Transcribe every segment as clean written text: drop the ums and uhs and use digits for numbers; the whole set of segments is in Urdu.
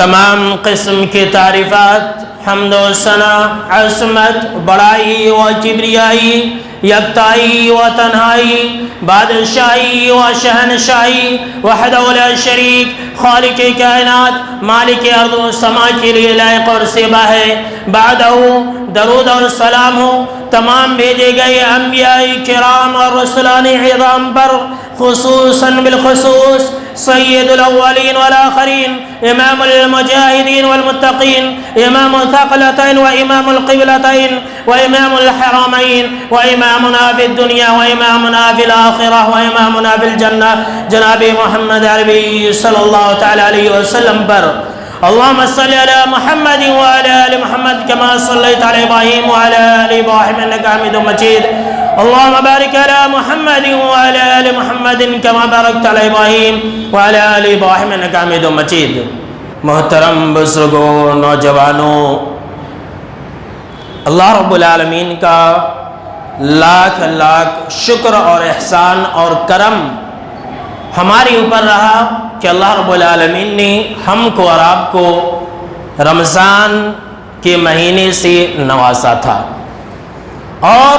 تمام قسم کی تعریفات، حمد و ثنا، عظمت، بڑائی و کبریائی، یکتائی و تنہائی، بادشاہی و شہنشاہی وحدہ لا شریک، خالق کائنات، مالک ارض و سما کے لیے لائق اور سیبا ہے۔ بعدہ درود اور سلام ہو تمام بھیجے گئے انبیاء کرام اور رسولان عظام پر، خصوصاً بالخصوص سید الاولین والآخرین، امام المجاہدین والمتقین، امام الثقلتین و امام القبلتین و امام الحرمین و امامنا فی الدنیا و امامنا فی الآخرہ و امامنا فی الجنہ جناب محمد عربی صلی اللہ تعالی علیہ وسلم پر۔ اللهم صل على محمد وعلى آل محمد كما صليت على إبراهيم وعلى آل إبراهيم إنك حميد مجيد اللهم بارك على محمد وعلى آل محمد كما باركت على إبراهيم وعلى آل إبراهيم إنك حميد مجيد۔ محترم بزرگوں، نوجوانوں، اللہ رب العالمین کا لاکھ لاکھ شکر اور احسان اور کرم ہمارے اوپر رہا کہ اللہ رب العالمین نے ہم کو اور آپ کو رمضان کے مہینے سے نوازا تھا، اور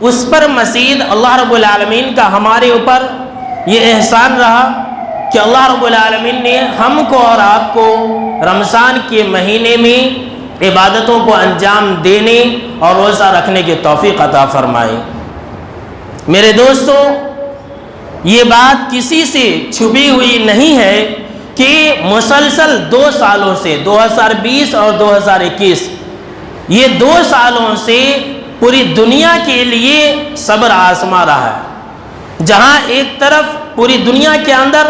اس پر مزید اللہ رب العالمین کا ہمارے اوپر یہ احسان رہا کہ اللہ رب العالمین نے ہم کو اور آپ کو رمضان کے مہینے میں عبادتوں کو انجام دینے اور روزہ رکھنے کی توفیق عطا فرمائی۔ میرے دوستو، یہ بات کسی سے چھپی ہوئی نہیں ہے کہ مسلسل 2 سالوں سے 2020 اور 2021 یہ 2 سالوں سے پوری دنیا کے لیے صبر آزما رہا ہے۔ جہاں ایک طرف پوری دنیا کے اندر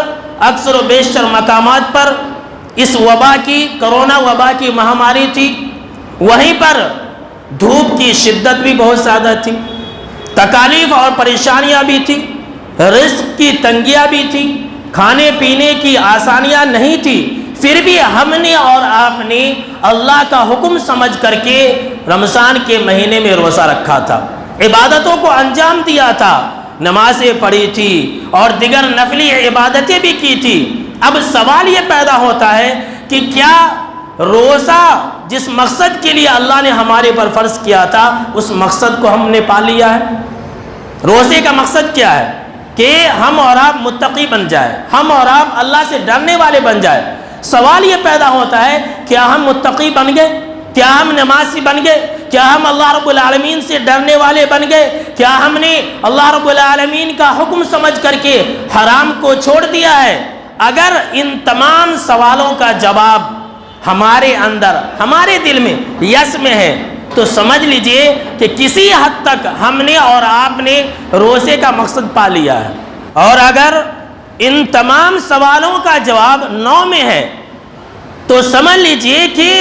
اکثر و بیشتر مقامات پر اس وبا کی، کرونا وبا کی مہاماری تھی، وہیں پر دھوپ کی شدت بھی بہت زیادہ تھی، تکالیف اور پریشانیاں بھی تھی، رزق کی تنگیاں بھی تھی، کھانے پینے کی آسانیاں نہیں تھی، پھر بھی ہم نے اور آپ نے اللہ کا حکم سمجھ کر کے رمضان کے مہینے میں روزہ رکھا تھا، عبادتوں کو انجام دیا تھا، نمازیں پڑھی تھی اور دیگر نفلی عبادتیں بھی کی تھی۔ اب سوال یہ پیدا ہوتا ہے کہ کیا روزہ جس مقصد کے لیے اللہ نے ہمارے پر فرض کیا تھا اس مقصد کو ہم نے پا لیا ہے؟ روزے کا مقصد کیا ہے؟ کہ ہم اور آپ متقی بن جائے، ہم اور آپ اللہ سے ڈرنے والے بن جائے۔ سوال یہ پیدا ہوتا ہے، کیا ہم متقی بن گئے؟ کیا ہم نمازی بن گئے؟ کیا ہم اللہ رب العالمین سے ڈرنے والے بن گئے؟ کیا ہم نے اللہ رب العالمین کا حکم سمجھ کر کے حرام کو چھوڑ دیا ہے؟ اگر ان تمام سوالوں کا جواب ہمارے اندر، ہمارے دل میں، یس میں ہے، تو سمجھ لیجئے کہ کسی حد تک ہم نے اور آپ نے روزے کا مقصد پا لیا ہے۔ اور اگر ان تمام سوالوں کا جواب نو میں ہے تو سمجھ لیجئے کہ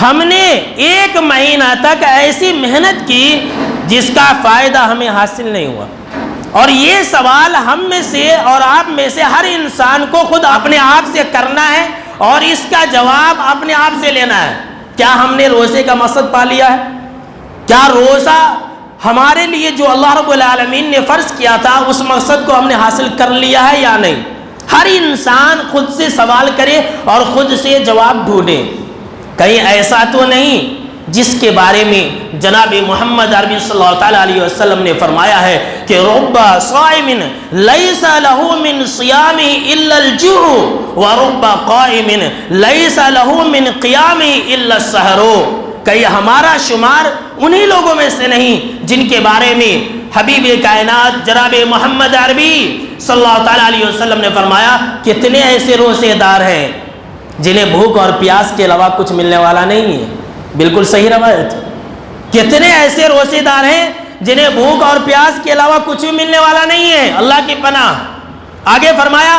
ہم نے 1 مہینہ تک ایسی محنت کی جس کا فائدہ ہمیں حاصل نہیں ہوا۔ اور یہ سوال ہم میں سے اور آپ میں سے ہر انسان کو خود اپنے آپ سے کرنا ہے اور اس کا جواب اپنے آپ سے لینا ہے۔ کیا ہم نے روزے کا مقصد پا لیا ہے؟ کیا روزہ ہمارے لیے جو اللہ رب العالمین نے فرض کیا تھا اس مقصد کو ہم نے حاصل کر لیا ہے یا نہیں؟ ہر انسان خود سے سوال کرے اور خود سے جواب ڈھونڈے۔ کہیں ایسا تو نہیں جس کے بارے میں جناب محمد عربی صلی اللہ تعالیٰ علیہ وسلم نے فرمایا ہے کہ رب صائم لیس لہ من صیامہ الا الجوع ورب قائم لیس لہ من قیامہ الا السحر۔ کہ ہمارا شمار انہی لوگوں میں سے نہیں جن کے بارے میں حبیب کائنات جناب محمد عربی صلی اللہ تعالیٰ علیہ وسلم نے فرمایا کتنے ایسے روزے دار ہیں جنہیں بھوک اور پیاس کے علاوہ کچھ ملنے والا نہیں ہے۔ بالکل صحیح روایت۔ کتنے ایسے روزے دار ہیں جنہیں بھوک اور پیاس کے علاوہ کچھ بھی ملنے والا نہیں ہے، اللہ کی پناہ۔ آگے فرمایا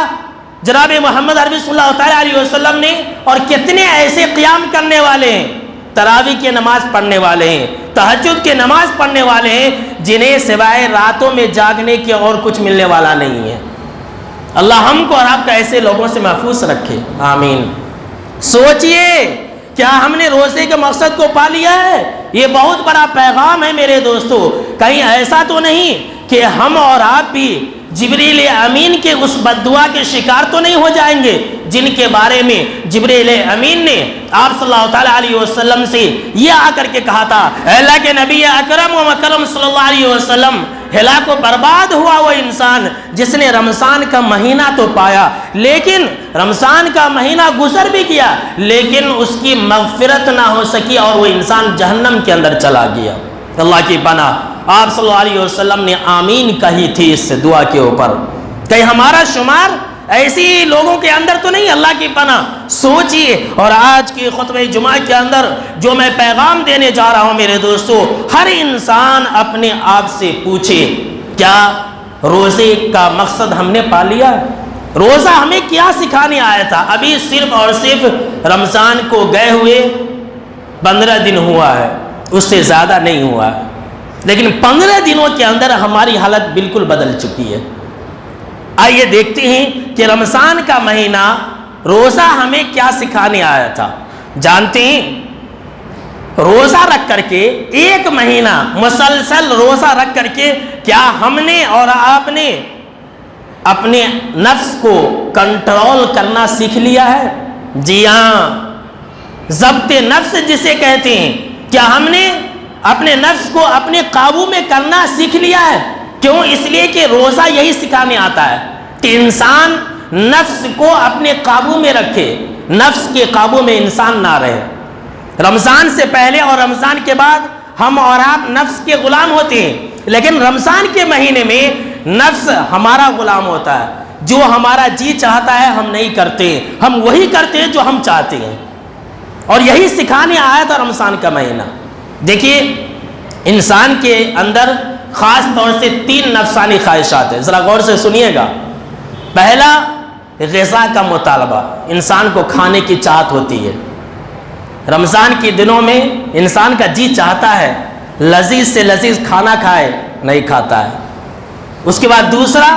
جناب محمد عربی صلی اللہ تعالیٰ علیہ وسلم نے، اور کتنے ایسے قیام کرنے والے ہیں، تراویح کی نماز پڑھنے والے ہیں، تہجد کی نماز پڑھنے والے ہیں، جنہیں سوائے راتوں میں جاگنے کے اور کچھ ملنے والا نہیں ہے۔ اللہ ہم کو اور آپ کا ایسے لوگوں سے محفوظ رکھے، آمین۔ سوچئے کیا ہم نے روزے کے مقصد کو پا لیا ہے؟ یہ بہت بڑا پیغام ہے میرے دوستو۔ کہیں ایسا تو نہیں کہ ہم اور آپ بھی جبریل امین کے اس بددعا کے شکار تو نہیں ہو جائیں گے جن کے بارے میں جبریل امین نے آپ صلی اللہ تعالیٰ علیہ وسلم سے یہ آ کر کے کہا تھا، اے اللہ کے نبی اکرم و مکرم صلی اللہ علیہ وسلم، ہلاک و برباد ہوا وہ انسان جس نے رمضان کا مہینہ تو پایا، لیکن رمضان کا مہینہ گزر بھی گیا لیکن اس کی مغفرت نہ ہو سکی اور وہ انسان جہنم کے اندر چلا گیا۔ اللہ کی پناہ، آپ صلی اللہ علیہ وسلم نے آمین کہی تھی اس دعا کے اوپر۔ کہیں ہمارا شمار ایسی لوگوں کے اندر تو نہیں؟ اللہ کی پناہ سوچئے۔ اور آج کی خطبہ جمعہ کے اندر جو میں پیغام دینے جا رہا ہوں میرے دوستو، ہر انسان اپنے آپ سے پوچھے، کیا روزے کا مقصد ہم نے پا لیا؟ روزہ ہمیں کیا سکھانے آیا تھا؟ ابھی صرف اور صرف رمضان کو گئے ہوئے 15 دن ہوا ہے، اس سے زیادہ نہیں ہوا ہے، لیکن 15 دنوں کے اندر ہماری حالت بالکل بدل چکی ہے۔ آئیے دیکھتے ہیں کہ رمضان کا مہینہ روزہ ہمیں کیا سکھانے آیا تھا۔ جانتے ہیں روزہ رکھ کر کے ایک مہینہ مسلسل روزہ رکھ کر کے کیا ہم نے اور آپ نے اپنے نفس کو کنٹرول کرنا سیکھ لیا ہے؟ جی ہاں، ضبط نفس جسے کہتے ہیں، کیا ہم نے اپنے نفس کو اپنے قابو میں کرنا سیکھ لیا ہے؟ کیوں؟ اس لیے کہ روزہ یہی سکھانے آتا ہے کہ انسان نفس کو اپنے قابو میں رکھے، نفس کے قابو میں انسان نہ رہے۔ رمضان سے پہلے اور رمضان کے بعد ہم اور آپ نفس کے غلام ہوتے ہیں، لیکن رمضان کے مہینے میں نفس ہمارا غلام ہوتا ہے۔ جو ہمارا جی چاہتا ہے ہم نہیں کرتے، ہم وہی کرتے ہیں جو ہم چاہتے ہیں، اور یہی سکھانے آیا تھا رمضان کا مہینہ۔ دیکھیے انسان کے اندر خاص طور سے 3 نفسانی خواہشات ہیں، ذرا غور سے سنیے گا۔ پہلا، غذا کا مطالبہ، انسان کو کھانے کی چاہت ہوتی ہے۔ رمضان کے دنوں میں انسان کا جی چاہتا ہے لذیذ سے لذیذ کھانا کھائے، نہیں کھاتا ہے۔ اس کے بعد دوسرا،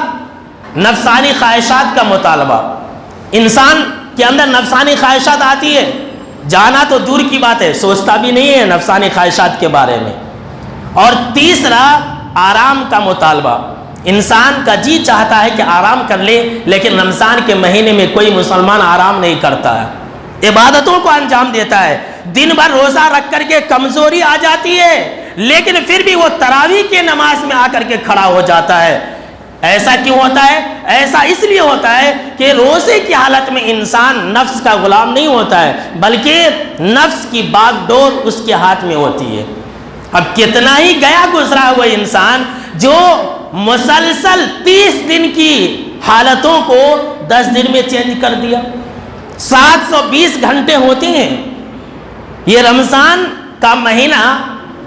نفسانی خواہشات کا مطالبہ، انسان کے اندر نفسانی خواہشات آتی ہے، جانا تو دور کی بات ہے، سوچتا بھی نہیں ہے نفسانی خواہشات کے بارے میں۔ اور تیسرا، آرام کا مطالبہ، انسان کا جی چاہتا ہے کہ آرام کر لے، لیکن رمضان کے مہینے میں کوئی مسلمان آرام نہیں کرتا ہے، عبادتوں کو انجام دیتا ہے، دن بھر روزہ رکھ کر کے کمزوری آ جاتی ہے، لیکن پھر بھی وہ تراویح کے نماز میں آ کر کے کھڑا ہو جاتا ہے۔ ایسا کیوں ہوتا ہے؟ ایسا اس لیے ہوتا ہے کہ روزے کی حالت میں انسان نفس کا غلام نہیں ہوتا ہے، بلکہ نفس کی باغ ڈور اس کے ہاتھ میں ہوتی ہے۔ اب کتنا ہی گیا گزرا ہوا انسان جو مسلسل 30 دن کی حالتوں کو 10 دن میں چینج کر دیا، 720 گھنٹے ہوتے ہیں۔ یہ رمضان کا مہینہ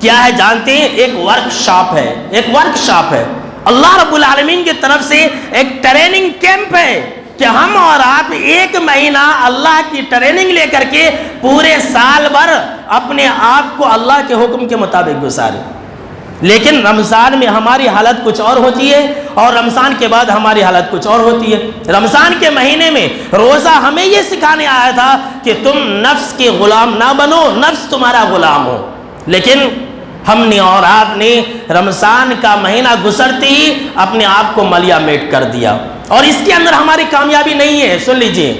کیا ہے جانتے ہیں؟ ایک ورکشاپ ہے، ایک ورکشاپ ہے، اللہ رب العالمین کی طرف سے ایک ٹریننگ کیمپ ہے کہ ہم اور آپ ایک مہینہ اللہ کی ٹریننگ لے کر کے پورے سال بھر اپنے آپ کو اللہ کے حکم کے مطابق گزارے۔ لیکن رمضان میں ہماری حالت کچھ اور ہوتی ہے اور رمضان کے بعد ہماری حالت کچھ اور ہوتی ہے۔ رمضان کے مہینے میں روزہ ہمیں یہ سکھانے آیا تھا کہ تم نفس کے غلام نہ بنو، نفس تمہارا غلام ہو، لیکن ہم نے اور آپ نے رمضان کا مہینہ گزرتے ہی اپنے آپ کو ملیا میٹ کر دیا، اور اس کے اندر ہماری کامیابی نہیں ہے۔ سن لیجئے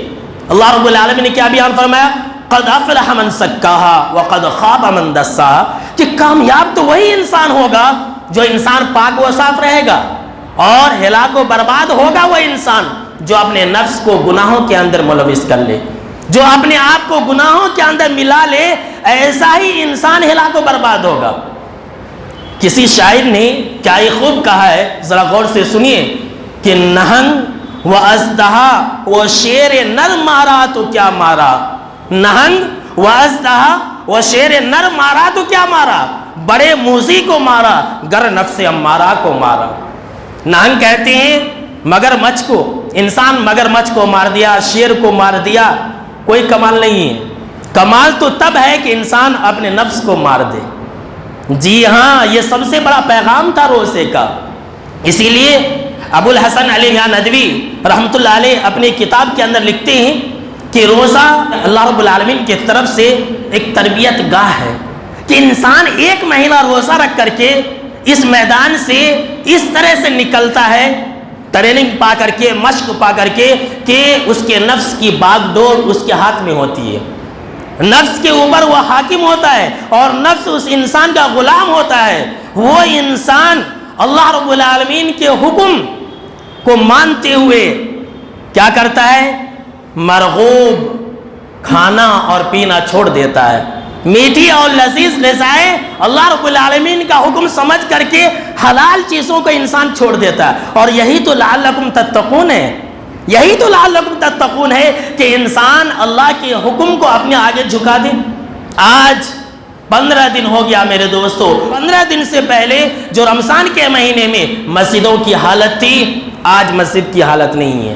اللہ رب العالمین نے کیا بیان فرمایا؟ قد افلح من زکاها وقد خاب من دساها، کہ کامیاب تو وہی انسان ہوگا جو انسان پاک و صاف رہے گا، اور ہلاک و برباد ہوگا وہ انسان جو اپنے نفس کو گناہوں کے اندر ملوث کر لے، جو اپنے آپ کو گناہوں کے اندر ملا لے، ایسا ہی انسان ہلاک و برباد ہوگا۔ کسی شاعر نے کیا ہی خوب کہا ہے، ذرا غور سے سنیے کہ نہنگ و اژدہا و شیر نر مارا تو کیا مارا، نہنگ و اژدہا و شیر نر مارا تو کیا مارا، بڑے موذی کو مارا گر نفس امارہ کو مارا۔ نہنگ کہتے ہیں مگر مچھ کو، انسان مگر مچھ کو مار دیا، شیر کو مار دیا، کوئی کمال نہیں ہے۔ کمال تو تب ہے کہ انسان اپنے نفس کو مار دے۔ جی ہاں، یہ سب سے بڑا پیغام تھا روزے کا۔ اسی لیے ابو الحسن علی میاں ندوی رحمۃ اللہ علیہ اپنی کتاب کے اندر لکھتے ہیں کہ روزہ اللہ رب العالمین کی طرف سے ایک تربیت گاہ ہے کہ انسان ایک مہینہ روزہ رکھ کر کے اس میدان سے اس طرح سے نکلتا ہے ٹریننگ پا کر کے، مشق پا کر کے کہ اس کے نفس کی باغ ڈور اس کے ہاتھ میں ہوتی ہے، نفس کے اوپر وہ حاکم ہوتا ہے اور نفس اس انسان کا غلام ہوتا ہے۔ وہ انسان اللہ رب العالمین کے حکم کو مانتے ہوئے کیا کرتا ہے؟ مرغوب کھانا اور پینا چھوڑ دیتا ہے، میٹھی اور لذیذ غذائیں اللہ رب العالمین کا حکم سمجھ کر کے حلال چیزوں کو انسان چھوڑ دیتا ہے۔ اور یہی تو لعلکم تتقون ہے، یہی تو لعلکم تتقون ہے کہ انسان اللہ کے حکم کو اپنے آگے جھکا دے۔ آج 15 دن ہو گیا میرے دوستو، 15 دن سے پہلے جو رمضان کے مہینے میں مسجدوں کی حالت تھی، آج مسجد کی حالت نہیں ہے۔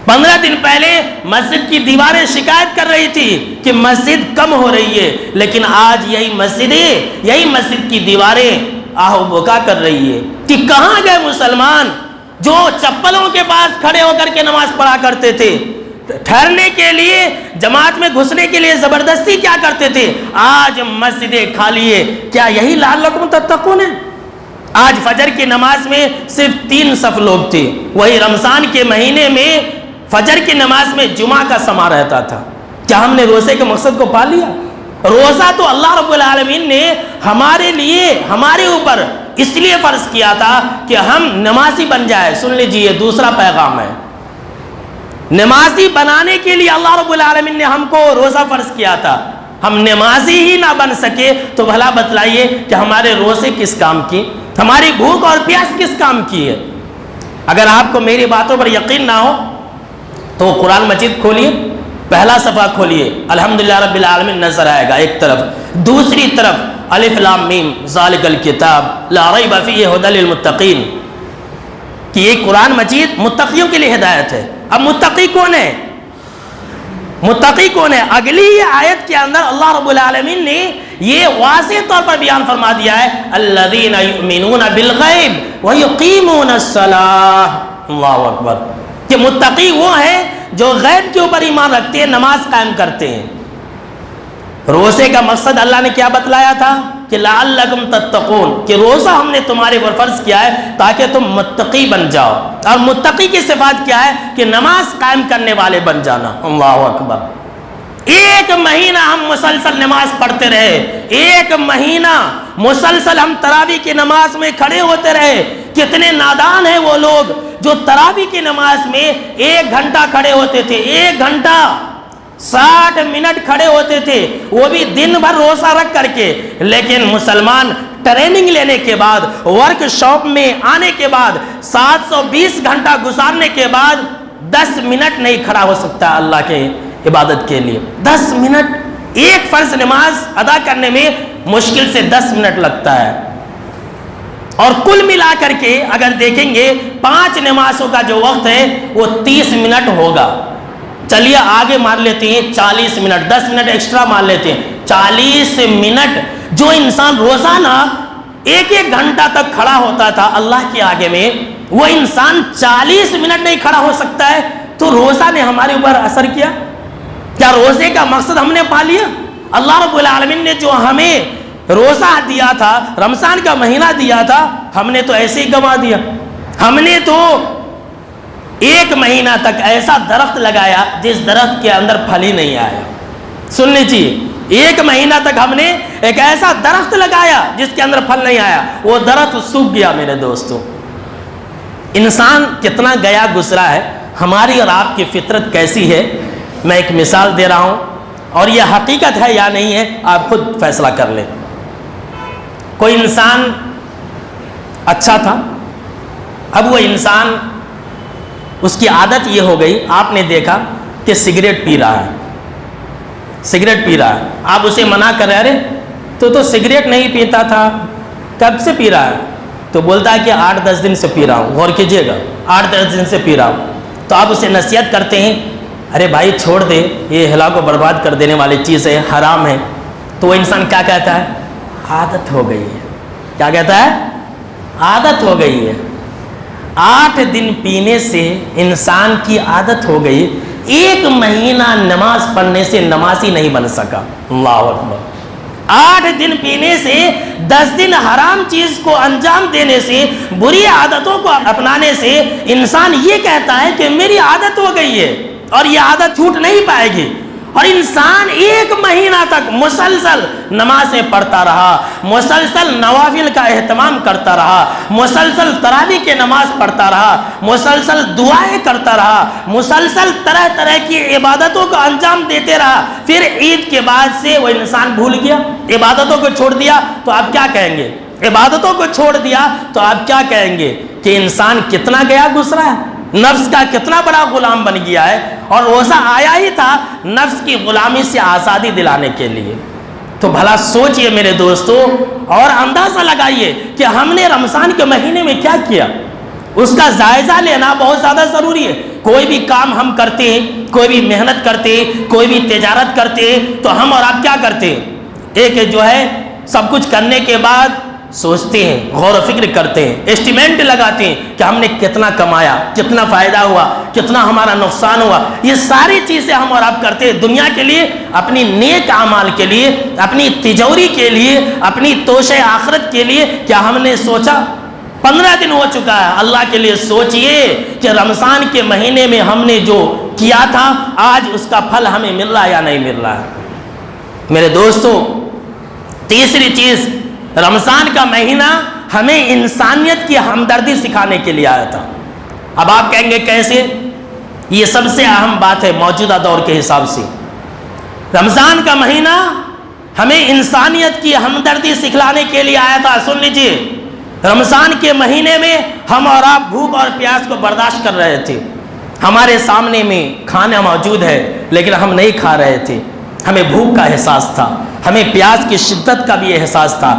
15 دن پہلے مسجد کی دیواریں شکایت کر رہی تھی کہ مسجد کم ہو رہی ہے، لیکن آج یہی مسجد کی دیواریں آہو بکا کر رہی ہے کہ کہاں گئے مسلمان جو چپلوں کے پاس کھڑے ہو کر کے نماز پڑھا کرتے تھے، ٹھہرنے کے لیے، جماعت میں گھسنے کے لیے زبردستی کیا کرتے تھے، آج مسجدیں خالی ہے۔ کیا یہی لعلکم تتقون ہے؟ آج فجر کی نماز میں صرف 3 صف لوگ تھے، وہی رمضان کے مہینے میں فجر کی نماز میں جمعہ کا سما رہتا تھا۔ کیا ہم نے روزے کے مقصد کو پا لیا؟ روزہ تو اللہ رب العالمین نے ہمارے لیے، ہمارے اوپر اس لیے فرض کیا تھا کہ ہم نمازی بن جائے۔ سن لیجئے، دوسرا پیغام ہے، نمازی بنانے کے لیے اللہ رب العالمین نے ہم کو روزہ فرض کیا تھا۔ ہم نمازی ہی نہ بن سکے تو بھلا بتلائیے کہ ہمارے روزے کس کام کی، ہماری بھوک اور پیاس کس کام کی ہے؟ اگر آپ کو میری باتوں پر یقین نہ ہو تو قرآن مجید کھولیے، پہلا صفحہ کھولیے، الحمدللہ رب العالمین نظر آئے گا ایک طرف، دوسری طرف الف لام میم ذالک الکتاب لا ریب فیہ ھدی للمتقین، کہ یہ قرآن مجید متقیوں کے لیے ہدایت ہے۔ اب متقی کون ہے؟ متقی کون ہے؟ اگلی آیت کے اندر اللہ رب العالمین نے یہ واضح طور پر بیان فرما دیا ہے، الذین یؤمنون بالغیب ویقیمون الصلاۃ، اللہ اکبر، کہ متقی وہ ہیں جو غیب کے اوپر ایمان رکھتے ہیں، نماز قائم کرتے ہیں۔ روزے کا مقصد اللہ نے کیا بتلایا تھا کہ لعلکم تتقون، کہ روزہ ہم نے تمہارے اوپر فرض کیا ہے تاکہ تم متقی بن جاؤ، اور متقی کی صفات کیا ہے کہ نماز قائم کرنے والے بن جانا۔ اللہ اکبر، 1 مہینہ ہم مسلسل نماز پڑھتے رہے، 1 مہینہ مسلسل ہم تراویح کی نماز میں کھڑے ہوتے رہے۔ کتنے نادان ہیں وہ لوگ جو تراویح کی نماز میں 1 گھنٹہ کھڑے ہوتے تھے، 1 گھنٹہ 60 منٹ کھڑے ہوتے تھے، وہ بھی دن بھر روزہ رکھ کر کے۔ لیکن مسلمان ٹریننگ لینے کے بعد، ورک شاپ میں آنے کے بعد، 720 گھنٹہ گزارنے کے بعد 10 منٹ نہیں کھڑا ہو سکتا اللہ کے عبادت کے لیے۔ 10 منٹ ایک فرض نماز ادا کرنے میں مشکل سے 10 منٹ لگتا ہے، اور کل ملا کر کے اگر دیکھیں گے 5 نمازوں کا جو وقت ہے وہ 30 منٹ ہوگا۔ چلیے آگے مار لیتے ہیں 40 منٹ، 10 منٹ ایکسٹرا مار لیتے ہیں، 40 منٹ جو انسان روزانہ 1 گھنٹہ تک کھڑا ہوتا تھا اللہ کے آگے میں، وہ انسان 40 منٹ نہیں کھڑا ہو سکتا ہے، تو روزہ نے ہمارے اوپر اثر کیا؟ کیا روزے کا مقصد ہم نے پا لیا؟ اللہ رب العالمین نے جو ہمیں روزہ دیا تھا، رمضان کا مہینہ دیا تھا، ہم نے تو ایسے ہی گنوا دیا۔ ہم نے تو 1 مہینہ تک ایسا درخت لگایا جس درخت کے اندر پھل ہی نہیں آیا۔ سن لیجیے، 1 مہینہ تک ہم نے ایک ایسا درخت لگایا جس کے اندر پھل نہیں آیا، وہ درخت سوکھ گیا۔ میرے دوستوں، انسان کتنا گیا گزرا ہے، ہماری اور آپ کی فطرت کیسی ہے۔ میں ایک مثال دے رہا ہوں، اور یہ حقیقت ہے یا نہیں ہے آپ خود فیصلہ کر لیں۔ کوئی انسان اچھا تھا، اب وہ انسان، اس کی عادت یہ ہو گئی، آپ نے دیکھا کہ سگریٹ پی رہا ہے، سگریٹ پی رہا ہے، آپ اسے منع کر رہے، ارے تو سگریٹ نہیں پیتا تھا، کب سے پی رہا ہے؟ تو بولتا ہے کہ 8-10 دن سے پی رہا ہوں۔ غور کیجئے گا، 8-10 دن سے پی رہا ہوں۔ تو آپ اسے نصیحت کرتے ہیں، ارے بھائی چھوڑ دے، یہ ہلاک و برباد کر دینے والی چیز ہے، حرام ہے۔ تو وہ انسان کیا کہتا ہے؟ عادت ہو گئی ہے۔ کیا کہتا ہے؟ عادت ہو گئی ہے۔ 8 دن پینے سے انسان کی عادت ہو گئی، 1 مہینہ نماز پڑھنے سے نمازی نہیں بن سکا۔ اللہ اکبر، 8 دن پینے سے، 10 دن حرام چیز کو انجام دینے سے، بری عادتوں کو اپنانے سے انسان یہ کہتا ہے کہ میری عادت ہو گئی ہے اور یہ عادت چھوٹ نہیں پائے گی، اور انسان 1 مہینہ تک مسلسل نمازیں پڑھتا رہا، مسلسل نوافل کا اہتمام کرتا رہا، مسلسل تراویح کی نماز پڑھتا رہا، مسلسل دعائیں کرتا رہا، مسلسل طرح طرح کی عبادتوں کو انجام دیتے رہا، پھر عید کے بعد سے وہ انسان بھول گیا، عبادتوں کو چھوڑ دیا، تو آپ کیا کہیں گے؟ عبادتوں کو چھوڑ دیا تو آپ کیا کہیں گے کہ انسان کتنا گیا گزرا ہے، نفس کا کتنا بڑا غلام بن گیا ہے، اور روزہ آیا ہی تھا نفس کی غلامی سے آزادی دلانے کے لیے۔ تو بھلا سوچئے میرے دوستو، اور اندازہ لگائیے کہ ہم نے رمضان کے مہینے میں کیا کیا، اس کا جائزہ لینا بہت زیادہ ضروری ہے۔ کوئی بھی کام ہم کرتے ہیں، کوئی بھی محنت کرتے ہیں، کوئی بھی تجارت کرتے ہیں، تو ہم اور آپ کیا کرتے ہیں؟ ایک جو ہے سب کچھ کرنے کے بعد سوچتے ہیں، غور و فکر کرتے ہیں، اسٹیمیٹ لگاتے ہیں کہ ہم نے کتنا کمایا، کتنا فائدہ ہوا، کتنا ہمارا نقصان ہوا۔ یہ ساری چیزیں ہم اور آپ کرتے ہیں دنیا کے لیے، اپنی نیک اعمال کے لیے، اپنی تجوری کے لیے، اپنی توشہ آخرت کے لیے۔ کیا ہم نے سوچا؟ 15 دن ہو چکا ہے، اللہ کے لیے سوچئے کہ رمضان کے مہینے میں ہم نے جو کیا تھا آج اس کا پھل ہمیں مل رہا ہے یا نہیں مل رہا ہے۔ میرے دوستو، تیسری چیز، رمضان کا مہینہ ہمیں انسانیت کی ہمدردی سکھانے کے لیے آیا تھا۔ اب آپ کہیں گے کیسے؟ یہ سب سے اہم بات ہے موجودہ دور کے حساب سے۔ رمضان کا مہینہ ہمیں انسانیت کی ہمدردی سکھلانے کے لیے آیا تھا۔ سن لیجئے، رمضان کے مہینے میں ہم اور آپ بھوک اور پیاس کو برداشت کر رہے تھے، ہمارے سامنے میں کھانا موجود ہے لیکن ہم نہیں کھا رہے تھے، ہمیں بھوک کا احساس تھا، ہمیں پیاس کی شدت کا بھی احساس تھا۔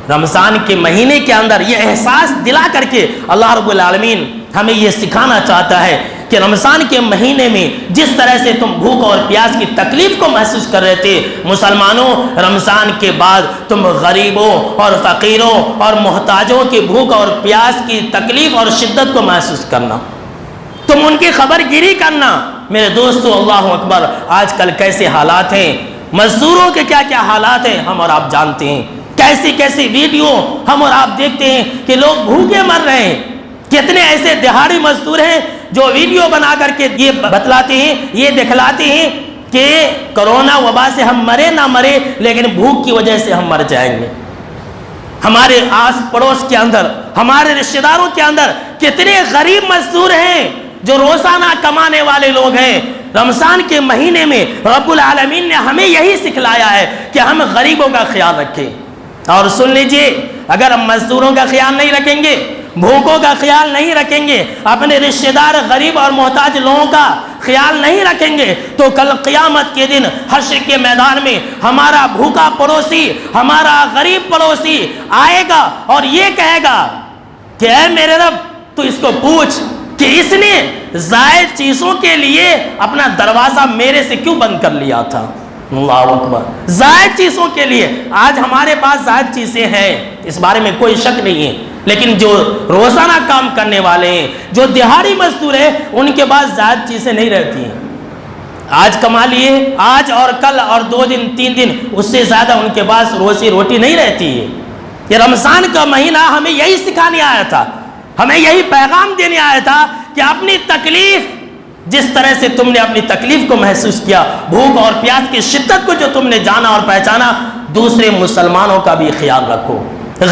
رمضان کے مہینے کے اندر یہ احساس دلا کر کے اللہ رب العالمین ہمیں یہ سکھانا چاہتا ہے کہ رمضان کے مہینے میں جس طرح سے تم بھوک اور پیاس کی تکلیف کو محسوس کر رہے تھے، مسلمانوں رمضان کے بعد تم غریبوں اور فقیروں اور محتاجوں کی بھوک اور پیاس کی تکلیف اور شدت کو محسوس کرنا، تم ان کی خبر گیری کرنا۔ میرے دوستو، اللہ اکبر، آج کل کیسے حالات ہیں، مزدوروں کے کیا کیا حالات ہیں ہم اور آپ جانتے ہیں، کیسی کیسی ویڈیو ہم اور آپ دیکھتے ہیں کہ لوگ بھوکے مر رہے ہیں۔ کتنے ایسے دہاڑی مزدور ہیں جو ویڈیو بنا کر کے یہ بتلاتے ہیں، یہ دکھلاتے ہیں کہ کرونا وبا سے ہم مرے نہ مرے لیکن بھوک کی وجہ سے ہم مر جائیں گے۔ ہمارے آس پڑوس کے اندر، ہمارے رشتہ داروں کے اندر کتنے غریب مزدور ہیں جو روزانہ کمانے والے لوگ ہیں۔ رمضان کے مہینے میں رب العالمین نے ہمیں یہی سکھلایا ہے کہ ہم غریبوں کا خیال رکھیں۔ اور سن لیجئے، اگر ہم مزدوروں کا خیال نہیں رکھیں گے، بھوکوں کا خیال نہیں رکھیں گے، اپنے رشتہ دار غریب اور محتاج لوگوں کا خیال نہیں رکھیں گے، تو کل قیامت کے دن حشر کے میدان میں ہمارا بھوکا پڑوسی، ہمارا غریب پڑوسی آئے گا اور یہ کہے گا کہ اے میرے رب، تو اس کو پوچھ کہ اس نے زائد چیزوں کے لیے اپنا دروازہ میرے سے کیوں بند کر لیا تھا۔ اللہ اکبر، زائد چیزوں کے لیے۔ آج ہمارے پاس زائد چیزیں ہیں، اس بارے میں کوئی شک نہیں ہے، لیکن جو روزانہ کام کرنے والے ہیں، جو دہاڑی مزدور ہیں، ان کے پاس زائد چیزیں نہیں رہتی ہیں۔ آج کما لیے، آج اور کل اور 2 دن 3 دن، اس سے زیادہ ان کے پاس روزی روٹی نہیں رہتی ہے۔ یہ رمضان کا مہینہ ہمیں یہی سکھانے آیا تھا، ہمیں یہی پیغام دینے آیا تھا کہ اپنی تکلیف، جس طرح سے تم نے اپنی تکلیف کو محسوس کیا، بھوک اور پیاس کی شدت کو جو تم نے جانا اور پہچانا، دوسرے مسلمانوں کا بھی خیال رکھو،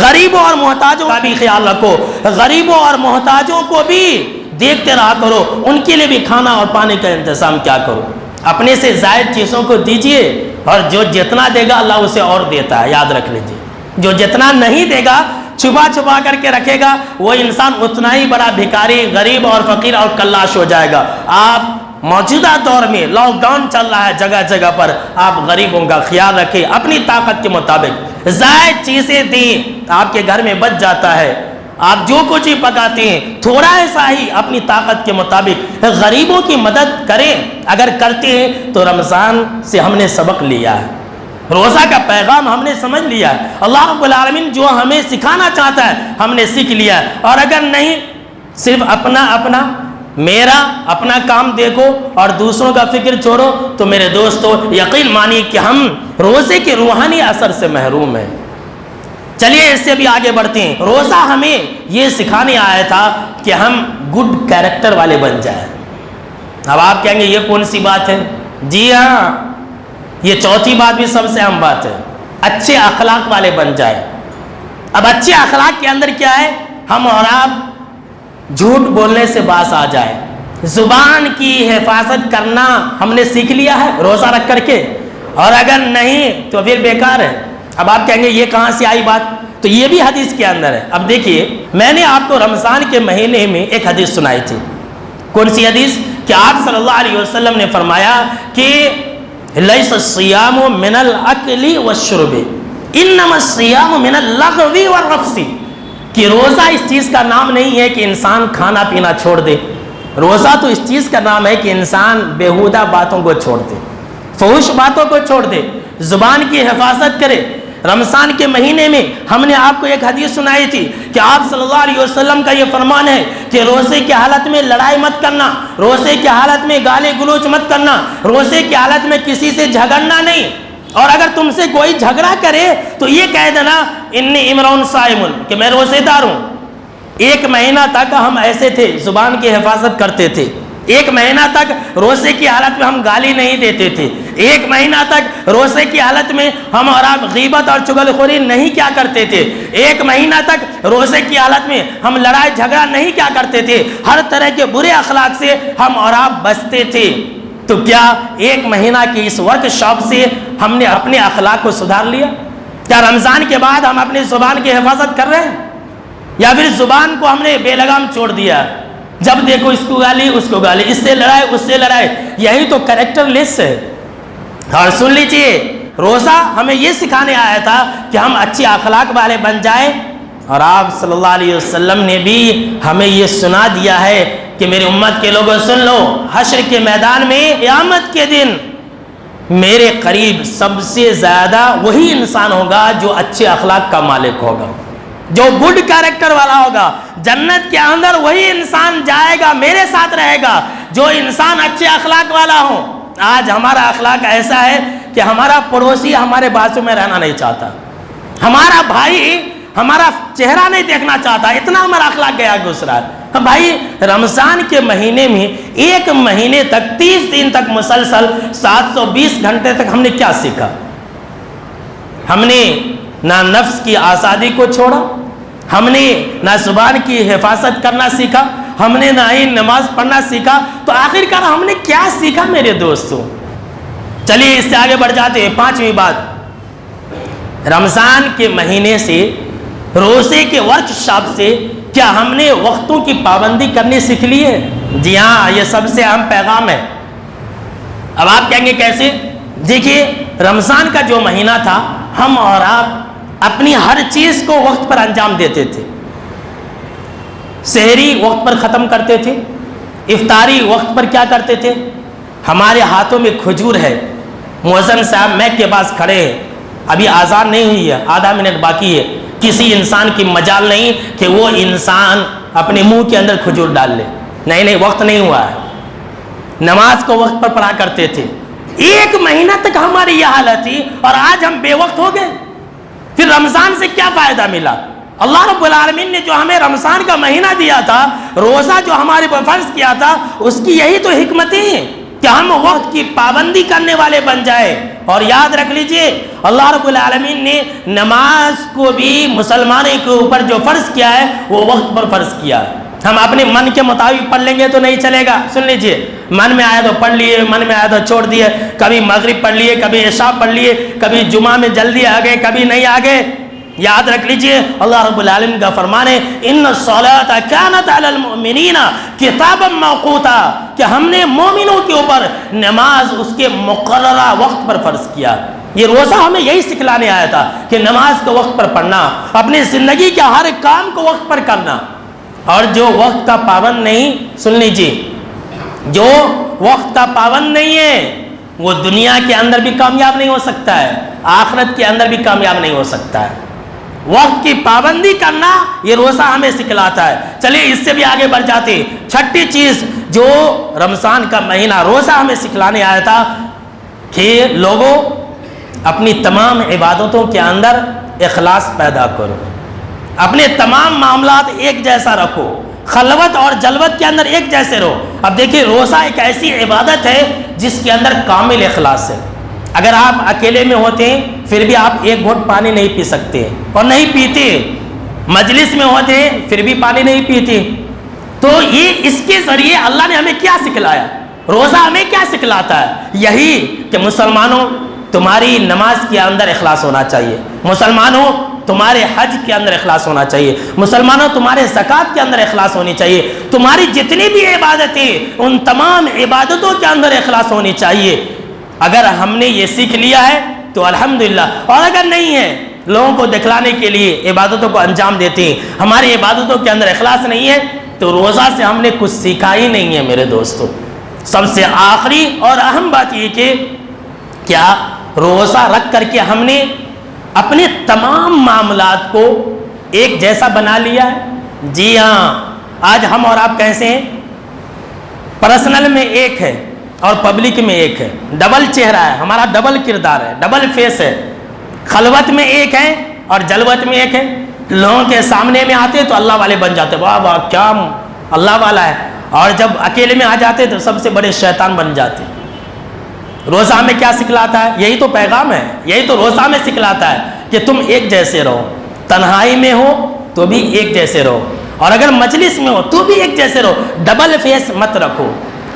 غریبوں اور محتاجوں کا بھی خیال رکھو، غریبوں اور محتاجوں کو بھی دیکھتے رہا کرو، ان کے لیے بھی کھانا اور پانی کا انتظام کیا کرو۔ اپنے سے زائد چیزوں کو دیجئے، اور جو جتنا دے گا اللہ اسے اور دیتا ہے، یاد رکھ لیجئے۔ جو جتنا نہیں دے گا، چھپا چھپا کر کے رکھے گا، وہ انسان اتنا ہی بڑا بھکاری، غریب اور فقیر اور کلاش ہو جائے گا۔ آپ موجودہ دور میں لاک ڈاؤن چل رہا ہے جگہ جگہ پر، آپ غریبوں کا خیال رکھیں، اپنی طاقت کے مطابق زائد چیزیں دیں، آپ کے گھر میں بچ جاتا ہے۔ آپ جو کچھ ہی پکاتے ہیں تھوڑا ایسا ہی اپنی طاقت کے مطابق غریبوں کی مدد کریں۔ اگر کرتے ہیں تو رمضان سے ہم نے سبق لیا ہے، روزہ کا پیغام ہم نے سمجھ لیا ہے، اللہ رب العالمین جو ہمیں سکھانا چاہتا ہے ہم نے سیکھ لیا ہے۔ اور اگر نہیں، صرف اپنا میرا اپنا کام دیکھو اور دوسروں کا فکر چھوڑو، تو میرے دوستو یقین مانی کہ ہم روزے کے روحانی اثر سے محروم ہیں۔ چلیے اس سے بھی آگے بڑھتے ہیں۔ روزہ ہمیں یہ سکھانے آیا تھا کہ ہم گڈ کیریکٹر والے بن جائیں۔ اب آپ کہیں گے یہ کون سی بات ہے؟ جی ہاں، یہ چوتھی بات بھی سب سے اہم بات ہے، اچھے اخلاق والے بن جائیں۔ اب اچھے اخلاق کے اندر کیا ہے؟ ہم اور آپ جھوٹ بولنے سے باز آ جائے، زبان کی حفاظت کرنا ہم نے سیکھ لیا ہے روزہ رکھ کر کے، اور اگر نہیں تو پھر بیکار ہے۔ اب آپ کہیں گے یہ کہاں سے آئی بات؟ تو یہ بھی حدیث کے اندر ہے۔ اب دیکھیے، میں نے آپ کو رمضان کے مہینے میں ایک حدیث سنائی تھی۔ کون سی حدیث؟ کہ آپ صلی اللہ علیہ وسلم نے فرمایا کہ لیس الصیام من الاکل والشرب انما الصیام من اللغو والرفث، کہ روزہ اس چیز کا نام نہیں ہے کہ انسان کھانا پینا چھوڑ دے، روزہ تو اس چیز کا نام ہے کہ انسان بیہودہ باتوں کو چھوڑ دے، فحش باتوں کو چھوڑ دے، زبان کی حفاظت کرے۔ رمضان کے مہینے میں ہم نے آپ کو ایک حدیث سنائی تھی کہ آپ صلی اللہ علیہ وسلم کا یہ فرمان ہے کہ روزے کی حالت میں لڑائی مت کرنا، روزے کی حالت میں گالی گلوچ مت کرنا، روزے کی حالت میں کسی سے جھگڑنا نہیں، اور اگر تم سے کوئی جھگڑا کرے تو یہ کہہ دینا انی امرؤ صائم، کہ میں روزے دار ہوں۔ ایک مہینہ تک ہم ایسے تھے، زبان کی حفاظت کرتے تھے، ایک مہینہ تک روزے کی حالت میں ہم گالی نہیں دیتے تھے، ایک مہینہ تک روزے کی حالت میں ہم اور آپ غیبت اور چغل خوری نہیں کیا کرتے تھے، ایک مہینہ تک روزے کی حالت میں ہم لڑائی جھگڑا نہیں کیا کرتے تھے، ہر طرح کے برے اخلاق سے ہم اور آپ بچتے تھے۔ تو کیا ایک مہینہ کی اس ورک شاپ سے ہم نے اپنے اخلاق کو سدھار لیا؟ کیا رمضان کے بعد ہم اپنی زبان کی حفاظت کر رہے ہیں، یا پھر زبان کو ہم نے بے لگام چھوڑ دیا؟ جب دیکھو اس کو گالی اس کو گالی، اس سے لڑائے اس سے لڑائے، یہی تو کریکٹر لیس ہے۔ اور سن لیجئے، روزہ ہمیں یہ سکھانے آیا تھا کہ ہم اچھے اخلاق والے بن جائیں، اور آپ صلی اللہ علیہ وسلم نے بھی ہمیں یہ سنا دیا ہے کہ میری امت کے لوگوں سن لو، حشر کے میدان میں قیامت کے دن میرے قریب سب سے زیادہ وہی انسان ہوگا جو اچھے اخلاق کا مالک ہوگا، جو گڈ کیریکٹر والا ہوگا۔ جنت کے اندر وہی انسان جائے گا، میرے ساتھ رہے گا جو انسان اچھے اخلاق والا ہو۔ آج ہمارا اخلاق ایسا ہے کہ ہمارا پڑوسی ہمارے بازو میں رہنا نہیں چاہتا، ہمارا بھائی ہمارا چہرہ نہیں دیکھنا چاہتا، اتنا ہمارا اخلاق گیا گزرا ہے۔ بھائی رمضان کے مہینے میں ایک مہینے تک 30 دن تک مسلسل 720 گھنٹے تک ہم نے کیا سیکھا؟ ہم نے نہ نفس کی آزادی کو چھوڑا، ہم نے نہ زبان کی حفاظت کرنا سیکھا، ہم نے نہ ہی نماز پڑھنا سیکھا، تو آخرکار ہم نے کیا سیکھا میرے دوستوں؟ چلیے اس سے آگے بڑھ جاتے ہیں۔ پانچویں بات، رمضان کے مہینے سے، روزے کے ورک شاپ سے کیا ہم نے وقتوں کی پابندی کرنی سیکھ لی ہے؟ جی ہاں، یہ سب سے اہم پیغام ہے۔ اب آپ کہیں گے کیسے؟ دیکھیے، رمضان کا جو مہینہ تھا، ہم اور آپ اپنی ہر چیز کو وقت پر انجام دیتے تھے۔ سحری وقت پر ختم کرتے تھے، افطاری وقت پر کیا کرتے تھے؟ ہمارے ہاتھوں میں کھجور ہے، مؤذن صاحب میک کے پاس کھڑے ہیں، ابھی آذان نہیں ہوئی ہے، آدھا منٹ باقی ہے، کسی انسان کی مجال نہیں کہ وہ انسان اپنے منہ کے اندر کھجور ڈال لے، نہیں وقت نہیں ہوا ہے۔ نماز کو وقت پر پڑھا کرتے تھے، ایک مہینہ تک ہماری یہ حالت تھی، اور آج ہم بے وقت ہو گئے۔ پھر رمضان سے کیا فائدہ ملا؟ اللہ رب العالمین نے جو ہمیں رمضان کا مہینہ دیا تھا، روزہ جو ہمارے پر فرض کیا تھا، اس کی یہی تو حکمتیں ہیں کہ ہم وقت کی پابندی کرنے والے بن جائے۔ اور یاد رکھ لیجئے، اللہ رب العالمین نے نماز کو بھی مسلمانوں کے اوپر جو فرض کیا ہے وہ وقت پر فرض کیا ہے۔ ہم اپنے من کے مطابق پڑھ لیں گے تو نہیں چلے گا۔ سن لیجئے، من میں آیا تو پڑھ لیے، من میں آیا تو چھوڑ دیے، کبھی مغرب پڑھ لیے، کبھی عشاء پڑھ لیے، کبھی جمعہ میں جلدی آ گئے، کبھی نہیں آ گئے۔ یاد رکھ لیجئے، اللہ رب العالمین کا فرمان ہے ان الصلاۃ کانت علی المؤمنین کتابا موقوتا، کہ ہم نے مومنوں کے اوپر نماز اس کے مقررہ وقت پر فرض کیا۔ یہ روزہ ہمیں یہی سکھلانے آیا تھا کہ نماز کو وقت پر پڑھنا، اپنی زندگی کے ہر کام کو وقت پر کرنا۔ اور جو وقت کا پابند نہیں، سن لیجئے، جو وقت کا پابند نہیں ہے وہ دنیا کے اندر بھی کامیاب نہیں ہو سکتا ہے، آخرت کے اندر بھی کامیاب نہیں ہو سکتا ہے۔ وقت کی پابندی کرنا یہ روزہ ہمیں سکھلاتا ہے۔ چلیے اس سے بھی آگے بڑھ جاتے، چھٹی چیز جو رمضان کا مہینہ روزہ ہمیں سکھلانے آیا تھا کہ لوگوں اپنی تمام عبادتوں کے اندر اخلاص پیدا کرو، اپنے تمام معاملات ایک جیسا رکھو، خلوت اور جلوت کے اندر ایک جیسے رہو۔ اب دیکھیں روزہ ایک ایسی عبادت ہے جس کے اندر کامل اخلاص ہے۔ اگر آپ اکیلے میں ہوتے ہیں پھر بھی آپ ایک گھونٹ پانی نہیں پی سکتے اور نہیں پیتے، مجلس میں ہوتے ہیں پھر بھی پانی نہیں پیتے، تو یہ اس کے ذریعے اللہ نے ہمیں کیا سکھلایا؟ روزہ ہمیں کیا سکھلاتا ہے؟ یہی کہ مسلمانوں تمہاری نماز کے اندر اخلاص ہونا چاہیے، مسلمانوں تمہارے حج کے اندر اخلاص ہونا چاہیے، مسلمانوں تمہارے زکوٰۃ کے اندر اخلاص ہونی چاہیے، تمہاری جتنی بھی عبادتیں ان تمام عبادتوں کے اندر اخلاص ہونی چاہیے۔ اگر ہم نے یہ سیکھ لیا ہے تو الحمدللہ، اور اگر نہیں ہے لوگوں کو دکھلانے کے لیے عبادتوں کو انجام دیتے ہیں، ہماری عبادتوں کے اندر اخلاص نہیں ہے تو روزہ سے ہم نے کچھ سیکھا ہی نہیں ہے میرے دوستو۔ سب سے آخری اور اہم بات یہ کہ کیا روزہ رکھ کر کے ہم نے اپنے تمام معاملات کو ایک جیسا بنا لیا ہے؟ جی ہاں، آج ہم اور آپ کیسے ہیں؟ پرسنل میں ایک ہے اور پبلک میں ایک ہے، ڈبل چہرہ ہے، ہمارا ڈبل کردار ہے، ڈبل فیس ہے۔ خلوت میں ایک ہے اور جلوت میں ایک ہے، لوگوں کے سامنے میں آتے تو اللہ والے بن جاتے، واہ واہ کیا اللہ والا ہے، اور جب اکیلے میں آ جاتے تو سب سے بڑے شیطان بن جاتے۔ روزہ ہمیں کیا سکھلاتا ہے؟ یہی تو پیغام ہے، یہی تو روزہ ہمیں سکھلاتا ہے کہ تم ایک جیسے رہو، تنہائی میں ہو تو بھی ایک جیسے رہو، اور اگر مجلس میں ہو تو بھی ایک جیسے رہو، ڈبل فیس مت رکھو۔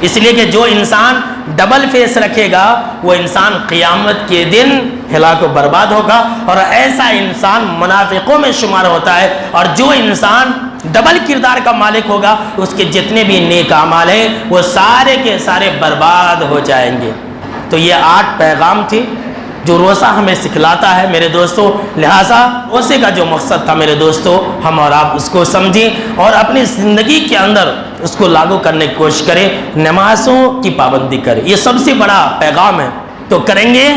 اس لیے کہ جو انسان ڈبل فیس رکھے گا وہ انسان قیامت کے دن ہلاک و برباد ہوگا، اور ایسا انسان منافقوں میں شمار ہوتا ہے، اور جو انسان ڈبل کردار کا مالک ہوگا اس کے جتنے بھی نیک اعمال ہیں وہ سارے کے سارے برباد ہو جائیں گے۔ تو یہ 8 پیغام تھی جو روزہ ہمیں سکھلاتا ہے میرے دوستو، لہٰذا روزے کا جو مقصد تھا میرے دوستو ہم اور آپ اس کو سمجھیں اور اپنی زندگی کے اندر اس کو لاگو کرنے کی کوشش کریں، نمازوں کی پابندی کریں، یہ سب سے بڑا پیغام ہے۔ تو کریں گے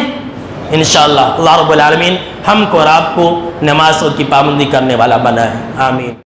انشاءاللہ، اللہ رب العالمین ہم کو اور آپ کو نمازوں کی پابندی کرنے والا بنائے، آمین۔